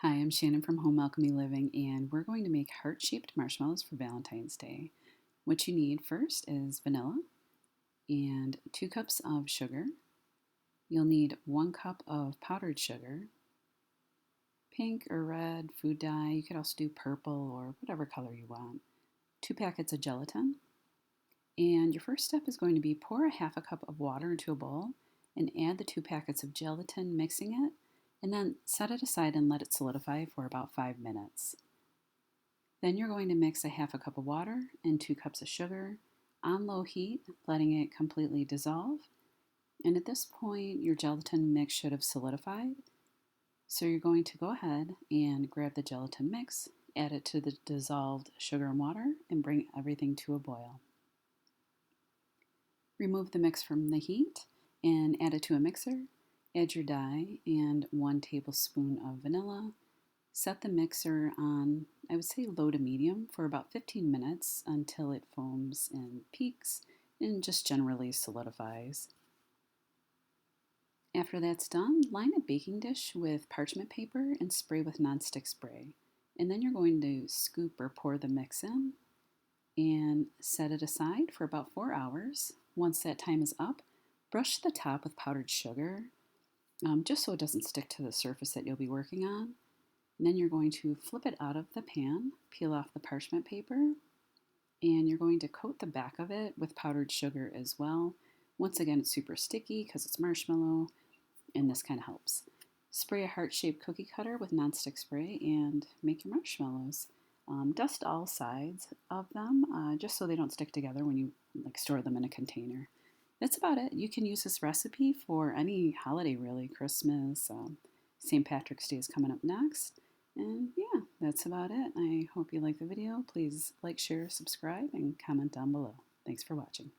Hi, I'm Shannon from Home Alchemy Living, and we're going to make heart-shaped marshmallows for Valentine's Day. What you need first is vanilla and 2 cups of sugar. You'll need 1 cup of powdered sugar, pink or red food dye. You could also do purple or whatever color you want. 2 packets of gelatin. And your first step is going to be pour a half a cup of water into a bowl and add the 2 packets of gelatin, mixing it, and then set it aside and let it solidify for about 5 minutes. Then you're going to mix a half a cup of water and 2 cups of sugar on low heat, letting it completely dissolve. And at this point, your gelatin mix should have solidified. So you're going to go ahead and grab the gelatin mix, add it to the dissolved sugar and water, and bring everything to a boil. Remove the mix from the heat and add it to a mixer. Add your dye and 1 tablespoon of vanilla. Set the mixer on, I would say, low to medium for about 15 minutes until it foams and peaks and just generally solidifies. After that's done, line a baking dish with parchment paper and spray with nonstick spray. And then you're going to scoop or pour the mix in and set it aside for about 4 hours. Once that time is up, brush the top with powdered sugar, just so it doesn't stick to the surface that you'll be working on. And then you're going to flip it out of the pan, peel off the parchment paper, and you're going to coat the back of it with powdered sugar as well. Once again, it's super sticky because it's marshmallow, and this kind of helps. Spray a heart-shaped cookie cutter with nonstick spray and make your marshmallows. Dust all sides of them just so they don't stick together when you store them in a container. That's about it. You can use this recipe for any holiday, really. Christmas, St. Patrick's Day is coming up next. And yeah, that's about it. I hope you like the video. Please like, share, subscribe, and comment down below. Thanks for watching.